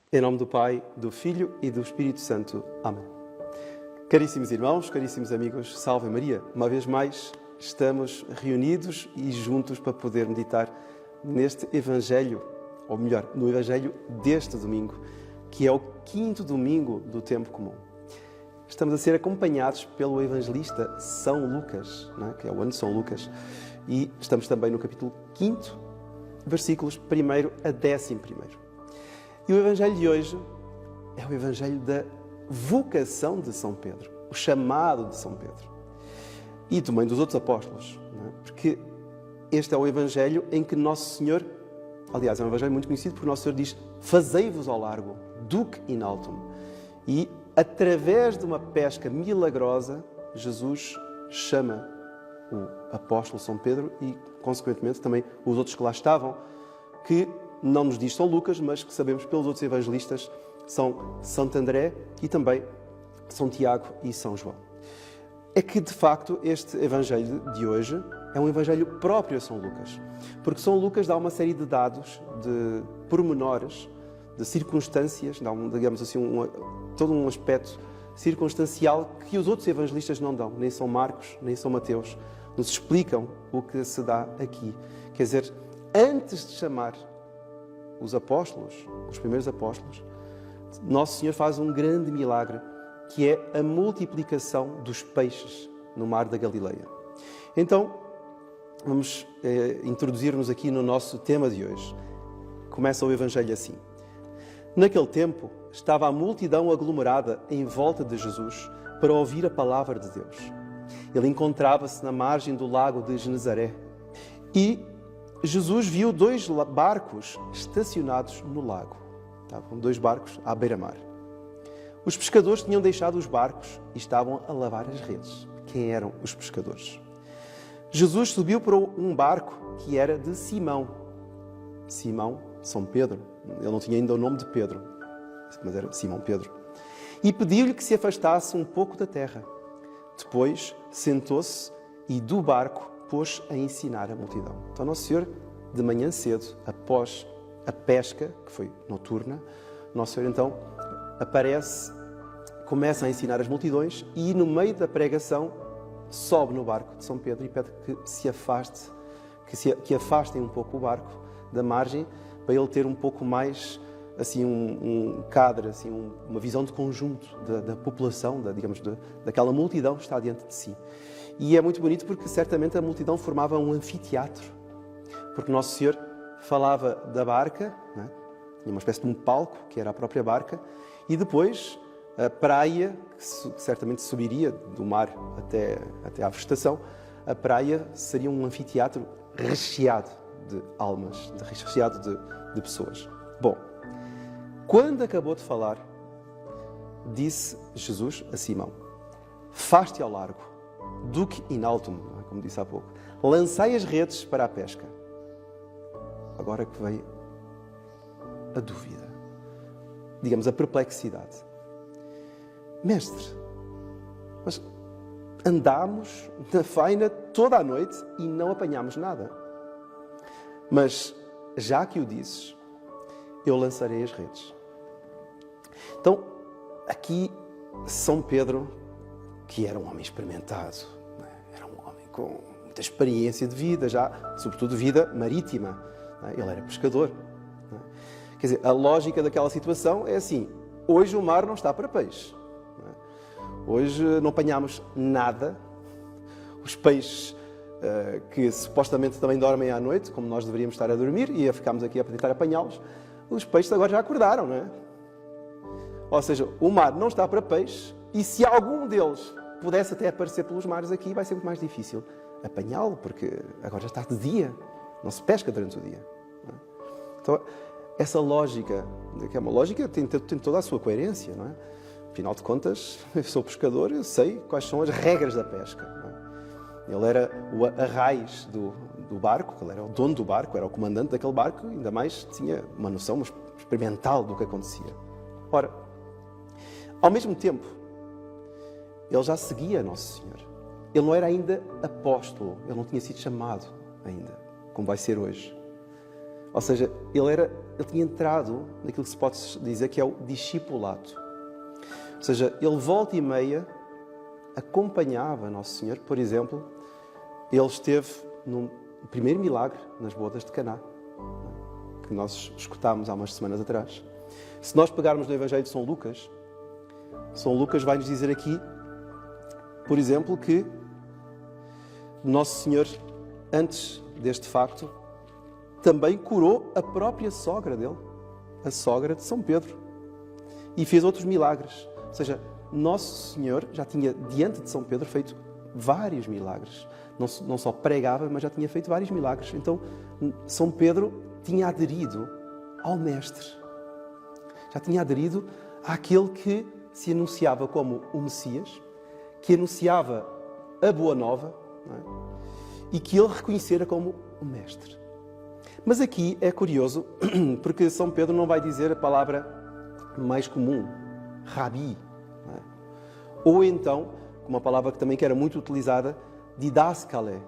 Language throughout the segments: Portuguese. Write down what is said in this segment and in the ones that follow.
Em nome do Pai, do Filho e do Espírito Santo. Amém. Caríssimos irmãos, caríssimos amigos, salve Maria. Uma vez mais estamos reunidos e juntos para poder meditar neste Evangelho, ou melhor, no Evangelho deste domingo, que é o 5º domingo do tempo comum. Estamos a ser acompanhados pelo evangelista São Lucas, que é o ano de São Lucas, e estamos também no capítulo 5, versículos 1 a 11. E o Evangelho de hoje é o Evangelho da vocação de São Pedro, o chamado de São Pedro. E também dos outros apóstolos, porque este é o Evangelho em que Nosso Senhor, aliás, é um Evangelho muito conhecido porque Nosso Senhor diz: fazei-vos ao largo, duc in altum. E através de uma pesca milagrosa, Jesus chama o apóstolo São Pedro e, consequentemente, também os outros que lá estavam, que não nos diz São Lucas, mas que sabemos pelos outros evangelistas, são Santo André e também São Tiago e São João. É que, de facto, este Evangelho de hoje é um Evangelho próprio a São Lucas, porque São Lucas dá uma série de dados, de pormenores, de circunstâncias, dá digamos assim, todo um aspecto circunstancial que os outros evangelistas não dão, nem São Marcos, nem São Mateus, nos explicam o que se dá aqui. Quer dizer, antes de chamar os apóstolos, os primeiros apóstolos, Nosso Senhor faz um grande milagre, que é a multiplicação dos peixes no mar da Galileia. Então, vamos introduzir-nos aqui no nosso tema de hoje. Começa o Evangelho assim. Naquele tempo, estava a multidão aglomerada em volta de Jesus para ouvir a palavra de Deus. Ele encontrava-se na margem do lago de Genezaré e Jesus viu 2 barcos estacionados no lago. Estavam 2 barcos à beira-mar. Os pescadores tinham deixado os barcos e estavam a lavar as redes. Quem eram os pescadores? Jesus subiu para um barco que era de Simão. Simão, São Pedro. Ele não tinha ainda o nome de Pedro, mas era Simão Pedro. E pediu-lhe que se afastasse um pouco da terra. Depois sentou-se e do barco pôs a ensinar a multidão. Então, Nosso Senhor, de manhã cedo, após a pesca, que foi noturna, Nosso Senhor, então, aparece, começa a ensinar as multidões e, no meio da pregação, sobe no barco de São Pedro e pede que se afaste, que afastem um pouco o barco da margem, para ele ter um pouco mais, assim, um cadre, assim, uma visão de conjunto da população, daquela multidão que está diante de si. E é muito bonito porque certamente a multidão formava um anfiteatro, porque Nosso Senhor falava da barca, tinha uma espécie de um palco, que era a própria barca, e depois a praia, que certamente subiria do mar até à vegetação, a praia seria um anfiteatro recheado de almas, recheado de pessoas. Bom, quando acabou de falar, disse Jesus a Simão: faste ao largo, duc in altum, como disse há pouco, lançai as redes para a pesca. Agora que veio a dúvida, digamos a perplexidade. Mestre, mas andámos na faina toda a noite e não apanhámos nada. Mas, já que o dizes, eu lançarei as redes. Então, aqui, São Pedro, que era um homem experimentado, era um homem com muita experiência de vida, já, sobretudo vida marítima. Ele era pescador. Quer dizer, a lógica daquela situação é assim: hoje o mar não está para peixe. Hoje não apanhamos nada. Os peixes que supostamente também dormem à noite, como nós deveríamos estar a dormir, e ficámos aqui a tentar apanhá-los, os peixes agora já acordaram, não é? Ou seja, o mar não está para peixe, e se algum deles pudesse até aparecer pelos mares aqui, vai ser muito mais difícil apanhá-lo, porque agora já está de dia, não se pesca durante o dia. Não é? Então, essa lógica, que é uma lógica, tem toda a sua coerência, não é? Afinal de contas, eu sou pescador, eu sei quais são as regras da pesca. Não é? Ele era a raiz do barco, ele era o dono do barco, era o comandante daquele barco, ainda mais tinha uma noção experimental do que acontecia. Ora, ao mesmo tempo, ele já seguia Nosso Senhor. Ele não era ainda apóstolo, ele não tinha sido chamado ainda, como vai ser hoje. Ou seja, ele era ele tinha entrado naquilo que se pode dizer que é o discipulado. Ou seja, ele volta e meia acompanhava Nosso Senhor. Por exemplo, ele esteve no primeiro milagre nas bodas de Caná, que nós escutámos há umas semanas atrás. Se nós pegarmos no Evangelho de São Lucas vai nos dizer aqui, por exemplo, que Nosso Senhor, antes deste facto, também curou a própria sogra dele, a sogra de São Pedro, e fez outros milagres. Ou seja, Nosso Senhor já tinha, diante de São Pedro, feito vários milagres. Não só pregava, mas já tinha feito vários milagres. Então, São Pedro tinha aderido ao Mestre. Já tinha aderido àquele que se anunciava como o Messias, que anunciava a Boa Nova, não é? E que ele reconhecera como o Mestre. Mas aqui é curioso, porque São Pedro não vai dizer a palavra mais comum, Rabi, não é? Ou então, uma palavra que também era muito utilizada, didaskale,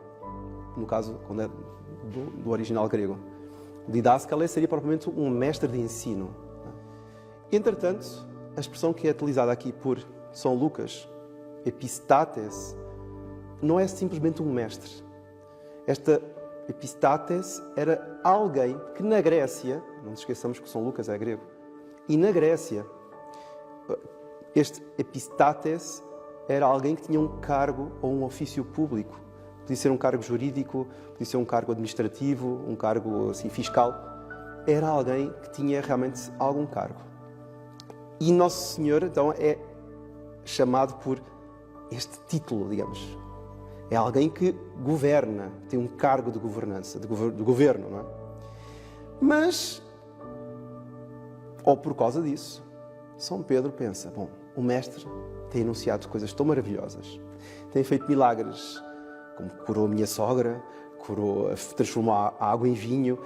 no caso quando é do original grego. Didaskale seria propriamente um mestre de ensino. Entretanto, a expressão que é utilizada aqui por São Lucas, epistates, não é simplesmente um mestre. Esta epistates era alguém que na Grécia, não nos esqueçamos que São Lucas é grego, e na Grécia, este epistates era alguém que tinha um cargo ou um ofício público. Podia ser um cargo jurídico, podia ser um cargo administrativo, um cargo assim, fiscal. Era alguém que tinha realmente algum cargo. E Nosso Senhor, então, é chamado por este título, digamos. É alguém que governa, tem um cargo de governança, de governo, não é? Mas, ou por causa disso, São Pedro pensa, bom, o Mestre tem anunciado coisas tão maravilhosas, tem feito milagres, como curou a minha sogra, transformou a água em vinho,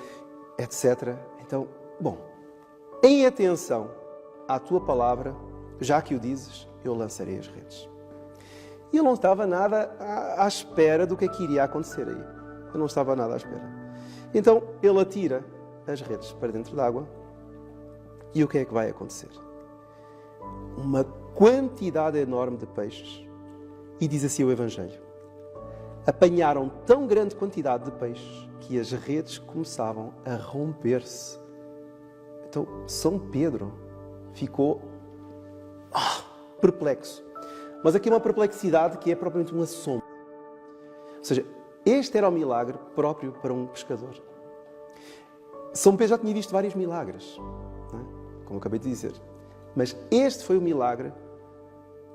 etc. Então, bom, em atenção à tua palavra, já que o dizes, eu lançarei as redes. E eu não estava nada à espera do que é que iria acontecer aí. Eu não estava nada à espera. Então, ele atira as redes para dentro d'água e o que é que vai acontecer? Uma quantidade enorme de peixes. E diz assim o Evangelho. Apanharam tão grande quantidade de peixes que as redes começavam a romper-se. Então, São Pedro ficou perplexo. Mas aqui uma perplexidade que é propriamente um assombro. Ou seja, este era o milagre próprio para um pescador. São Pedro já tinha visto vários milagres, não é? Como acabei de dizer. Mas este foi o milagre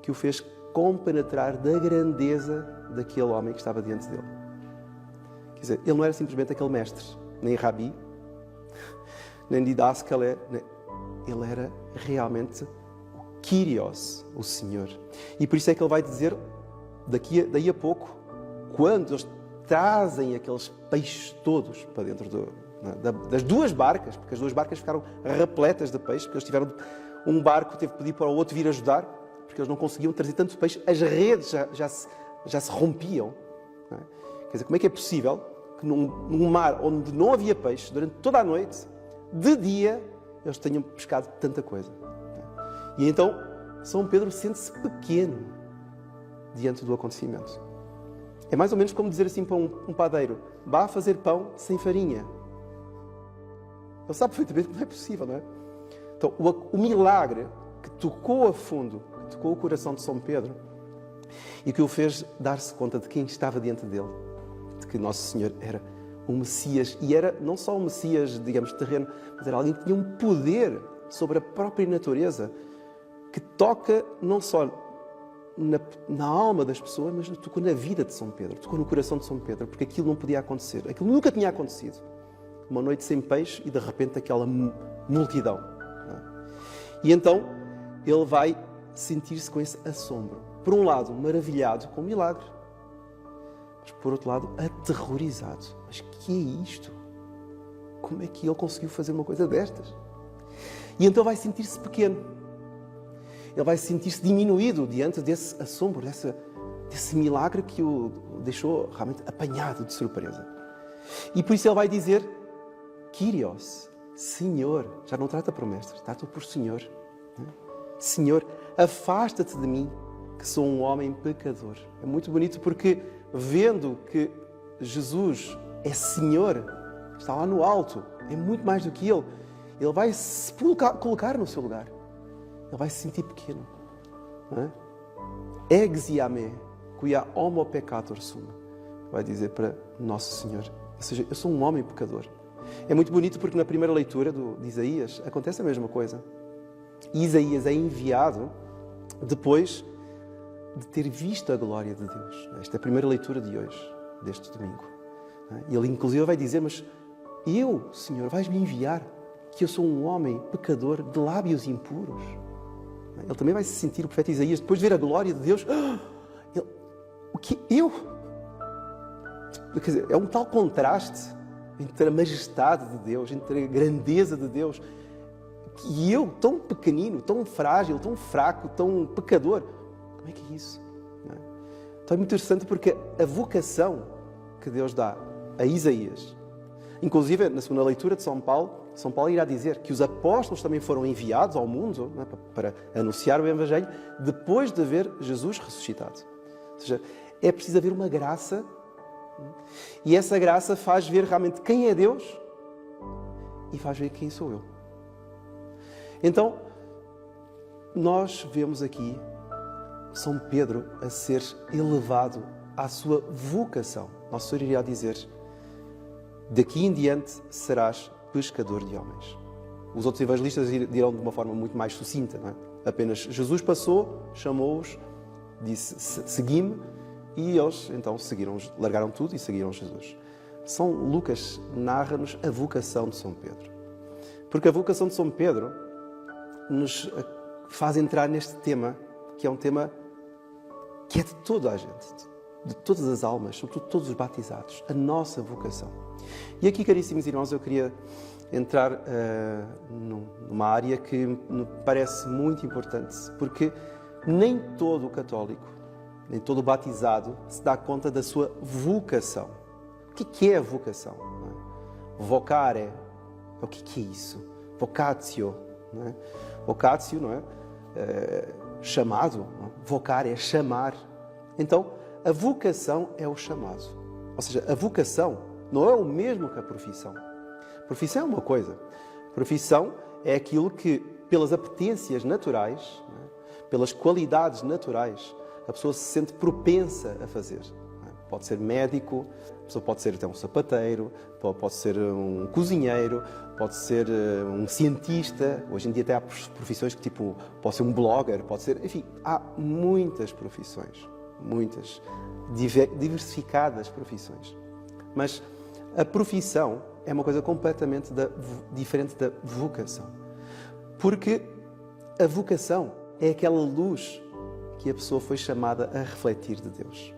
que o fez compenetrar da grandeza daquele homem que estava diante dele. Quer dizer, ele não era simplesmente aquele mestre, nem rabi, nem didaskale, ele era realmente o Kyrios, o Senhor. E por isso é que ele vai dizer, daí a pouco, quando eles trazem aqueles peixes todos para dentro das duas barcas, porque as duas barcas ficaram repletas de peixes, porque eles tiveram um barco teve que pedir para o outro vir ajudar, porque eles não conseguiam trazer tanto peixe, as redes já se rompiam. Não é? Quer dizer, como é que é possível que num mar onde não havia peixe, durante toda a noite, de dia, eles tenham pescado tanta coisa? E então, São Pedro sente-se pequeno diante do acontecimento. É mais ou menos como dizer assim para um padeiro, vá fazer pão sem farinha. Ele sabe perfeitamente que não é possível, não é? Então, o milagre que tocou a fundo, que tocou o coração de São Pedro e que o fez dar-se conta de quem estava diante dele, de que Nosso Senhor era o Messias, e era não só um Messias, digamos, terreno, mas era alguém que tinha um poder sobre a própria natureza, que toca não só na alma das pessoas, mas tocou na vida de São Pedro, tocou no coração de São Pedro, porque aquilo não podia acontecer, aquilo nunca tinha acontecido. Uma noite sem peixe e de repente aquela multidão. E então ele vai sentir-se com esse assombro. Por um lado, maravilhado com o milagre, mas por outro lado, aterrorizado. Mas que é isto? Como é que ele conseguiu fazer uma coisa destas? E então vai sentir-se pequeno. Ele vai sentir-se diminuído diante desse assombro, desse milagre que o deixou realmente apanhado de surpresa. E por isso ele vai dizer, Kyrios, Senhor. Já não trata por mestre, trata por Senhor. Senhor, afasta-te de mim, que sou um homem pecador. É muito bonito porque, vendo que Jesus é Senhor, está lá no alto, é muito mais do que Ele. Ele vai se colocar no seu lugar. Ele vai se sentir pequeno. Exiame, quia homo peccator sum. Vai dizer para Nosso Senhor. Ou seja, eu sou um homem pecador. É muito bonito porque na primeira leitura de Isaías acontece a mesma coisa. Isaías é enviado depois de ter visto a glória de Deus. Esta é a primeira leitura de hoje, deste domingo. Ele inclusive vai dizer, mas eu, Senhor, vais-me enviar que eu sou um homem pecador de lábios impuros. Ele também vai se sentir, o profeta Isaías, depois de ver a glória de Deus. O que eu? Quer dizer, é um tal contraste entre a majestade de Deus, entre a grandeza de Deus, e eu, tão pequenino, tão frágil, tão fraco, tão pecador. Como é que é isso? Então é muito interessante porque a vocação que Deus dá a Isaías, inclusive na segunda leitura de São Paulo irá dizer que os apóstolos também foram enviados ao mundo para anunciar o Evangelho depois de ver Jesus ressuscitado. Ou seja, é preciso haver uma graça, e essa graça faz ver realmente quem é Deus e faz ver quem sou eu. Então, nós vemos aqui São Pedro a ser elevado à sua vocação. Nosso Senhor irá dizer, daqui em diante serás pescador de homens. Os outros evangelistas dirão de uma forma muito mais sucinta, não é? Apenas Jesus passou, chamou-os, disse, segui-me, e eles então largaram tudo e seguiram Jesus. São Lucas narra-nos a vocação de São Pedro. Porque a vocação de São Pedro nos faz entrar neste tema, que é um tema que é de toda a gente, de todas as almas, sobretudo todos os batizados, a nossa vocação. E aqui, caríssimos irmãos, eu queria entrar numa área que me parece muito importante, porque nem todo o católico, nem todo o batizado se dá conta da sua vocação. O que é a vocação? Vocare, o que é isso? Vocatio, não é? Vocatio, não é? Chamado, não é? Vocare é chamar. Então, a vocação é o chamado. Ou seja, a vocação não é o mesmo que a profissão. A profissão é uma coisa. A profissão é aquilo que, pelas apetências naturais, não é? Pelas qualidades naturais, a pessoa se sente propensa a fazer. Pode ser médico, a pessoa pode ser até um sapateiro, pode ser um cozinheiro, pode ser um cientista. Hoje em dia até há profissões que pode ser um blogger, pode ser... Enfim, há muitas profissões, muitas, diversificadas profissões. Mas a profissão é uma coisa completamente diferente da vocação. Porque a vocação é aquela luz que a pessoa foi chamada a refletir de Deus.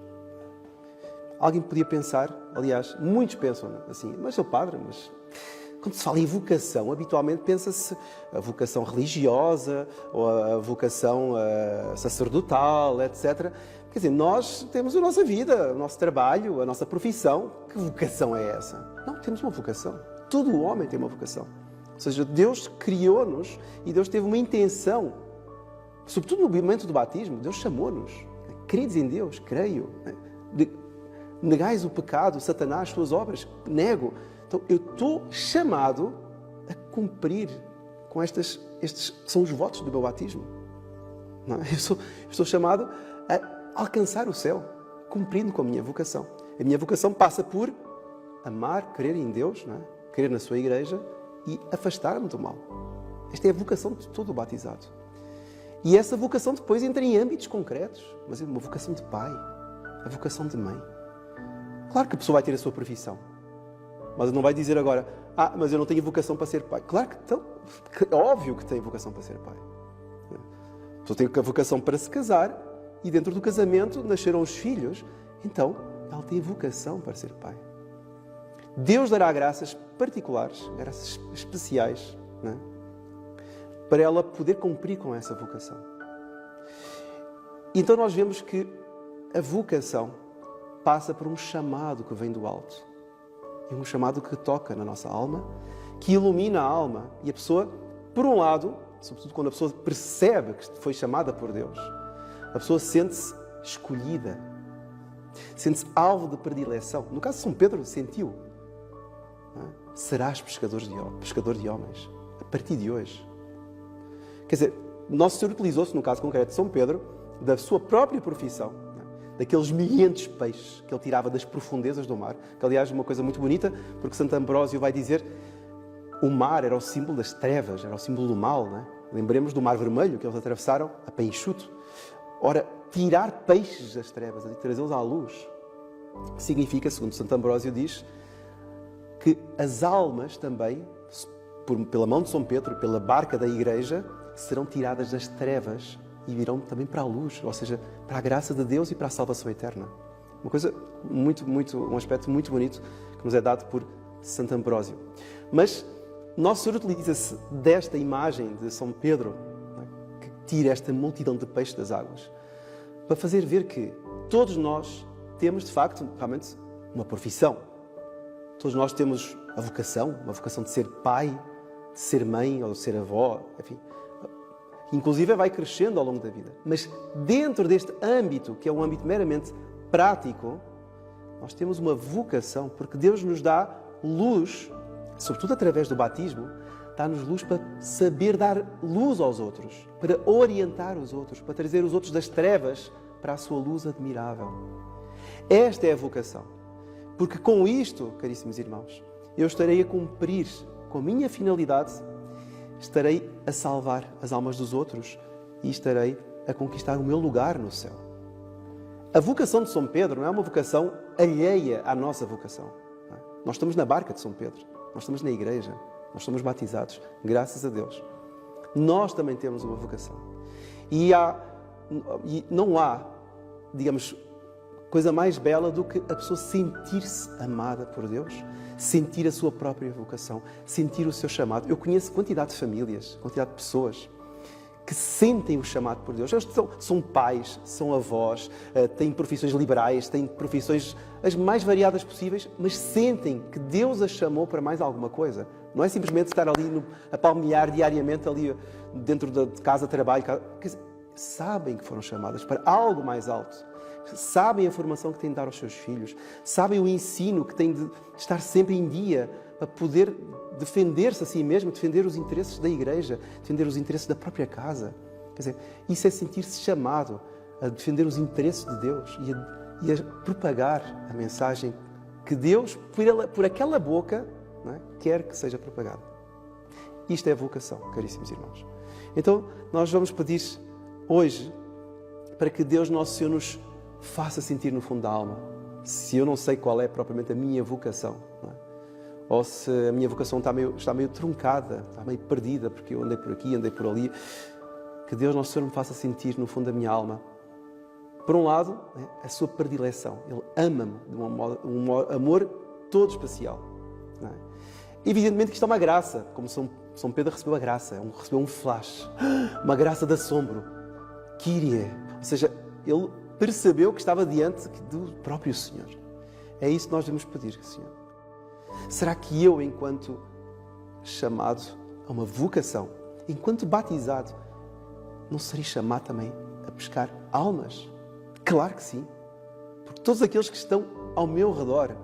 Alguém podia pensar, aliás, muitos pensam assim, mas seu padre, mas quando se fala em vocação, habitualmente pensa-se a vocação religiosa ou a vocação sacerdotal, etc. Quer dizer, nós temos a nossa vida, o nosso trabalho, a nossa profissão. Que vocação é essa? Não, temos uma vocação. Todo homem tem uma vocação. Ou seja, Deus criou-nos e Deus teve uma intenção. Sobretudo no momento do batismo, Deus chamou-nos. Credes em Deus? Creio. Negais o pecado, Satanás, suas obras? Nego. Então, eu estou chamado a cumprir com estes são os votos do meu batismo. Não é? Eu estou chamado a alcançar o céu, cumprindo com a minha vocação. A minha vocação passa por amar, crer em Deus, não é? Crer na sua igreja e afastar-me do mal. Esta é a vocação de todo o batizado. E essa vocação depois entra em âmbitos concretos, mas é uma vocação de pai, a vocação de mãe. Claro que a pessoa vai ter a sua profissão, mas não vai dizer agora, mas eu não tenho vocação para ser pai. Claro que então, é óbvio que tem vocação para ser pai. A pessoa tem a vocação para se casar e dentro do casamento nasceram os filhos, então ela tem vocação para ser pai. Deus dará graças particulares, graças especiais, não é? Para ela poder cumprir com essa vocação. Então nós vemos que a vocação passa por um chamado que vem do alto. E um chamado que toca na nossa alma, que ilumina a alma. E a pessoa, por um lado, sobretudo quando a pessoa percebe que foi chamada por Deus, a pessoa sente-se escolhida, sente-se alvo de predileção. No caso de São Pedro, sentiu. Serás pescador de homens, a partir de hoje. Quer dizer, Nosso Senhor utilizou-se, no caso concreto de São Pedro, da sua própria profissão, daqueles milhentos peixes que ele tirava das profundezas do mar, que aliás é uma coisa muito bonita, porque Santo Ambrósio vai dizer o mar era o símbolo das trevas, era o símbolo do mal. Não é? Lembremos do Mar Vermelho, que eles atravessaram a pé enxuto. Ora, tirar peixes das trevas e trazê-los à luz, significa, segundo Santo Ambrósio diz, que as almas também, pela mão de São Pedro, pela barca da Igreja, serão tiradas das trevas e virão também para a luz, ou seja, para a graça de Deus e para a salvação eterna. Uma coisa um aspecto muito bonito que nos é dado por Santo Ambrósio. Mas Nosso Senhor utiliza-se desta imagem de São Pedro, que tira esta multidão de peixes das águas, para fazer ver que todos nós temos, de facto, realmente uma profissão. Todos nós temos a vocação, uma vocação de ser pai, de ser mãe ou de ser avó, enfim. Inclusive vai crescendo ao longo da vida. Mas dentro deste âmbito, que é um âmbito meramente prático, nós temos uma vocação, porque Deus nos dá luz, sobretudo através do batismo, dá-nos luz para saber dar luz aos outros, para orientar os outros, para trazer os outros das trevas para a sua luz admirável. Esta é a vocação. Porque com isto, caríssimos irmãos, eu estarei a cumprir com a minha finalidade, estarei a salvar as almas dos outros e estarei a conquistar o meu lugar no céu. A vocação de São Pedro não é uma vocação alheia à nossa vocação. Nós estamos na barca de São Pedro, nós estamos na igreja, nós somos batizados, graças a Deus. Nós também temos uma vocação. E não há, digamos, coisa mais bela do que a pessoa sentir-se amada por Deus, sentir a sua própria vocação, sentir o seu chamado. Eu conheço quantidade de famílias, quantidade de pessoas que sentem o chamado por Deus. Eles são pais, são avós, têm profissões liberais, têm profissões as mais variadas possíveis, mas sentem que Deus as chamou para mais alguma coisa. Não é simplesmente estar ali a palmilhar diariamente ali dentro de casa, trabalho. Quer dizer, sabem que foram chamadas para algo mais alto. Sabem a formação que têm de dar aos seus filhos, sabem o ensino que têm de estar sempre em dia para poder defender-se a si mesmo, defender os interesses da igreja, defender os interesses da própria casa. Quer dizer, isso é sentir-se chamado a defender os interesses de Deus e a propagar a mensagem que Deus, por aquela boca, não é, quer que seja propagada. Isto é a vocação, caríssimos irmãos. Então, nós vamos pedir hoje para que Deus Nosso Senhor nos faça sentir no fundo da alma, se eu não sei qual é propriamente a minha vocação, não é? Ou se a minha vocação está meio truncada, está meio perdida, porque eu andei por aqui, andei por ali, que Deus Nosso Senhor me faça sentir no fundo da minha alma, por um lado, a sua predileção. Ele ama-me de um amor todo especial. Não é? Evidentemente que isto é uma graça, como São Pedro recebeu a graça, recebeu um flash, uma graça de assombro, Kyrie, ou seja, ele percebeu que estava diante do próprio Senhor. É isso que nós devemos pedir, Senhor. Será que eu, enquanto chamado a uma vocação, enquanto batizado, não serei chamado também a pescar almas? Claro que sim. Porque todos aqueles que estão ao meu redor,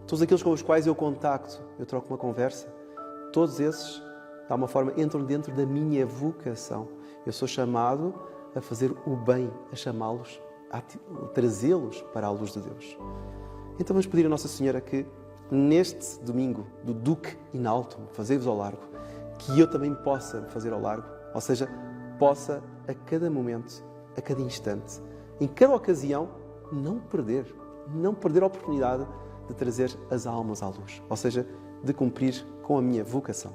todos aqueles com os quais eu contacto, eu troco uma conversa, todos esses, de alguma forma, entram dentro da minha vocação. Eu sou chamado a fazer o bem, a chamá-los, a trazê-los para a luz de Deus. Então vamos pedir a Nossa Senhora que neste domingo do Duque in altum, fazei-vos ao largo, que eu também possa fazer ao largo, ou seja, possa a cada momento, a cada instante, em cada ocasião, não perder a oportunidade de trazer as almas à luz, ou seja, de cumprir com a minha vocação.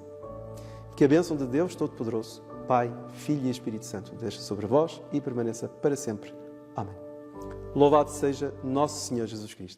Que a bênção de Deus Todo-Poderoso, Pai, Filho e Espírito Santo, desça sobre vós e permaneça para sempre. Amém. Louvado seja Nosso Senhor Jesus Cristo.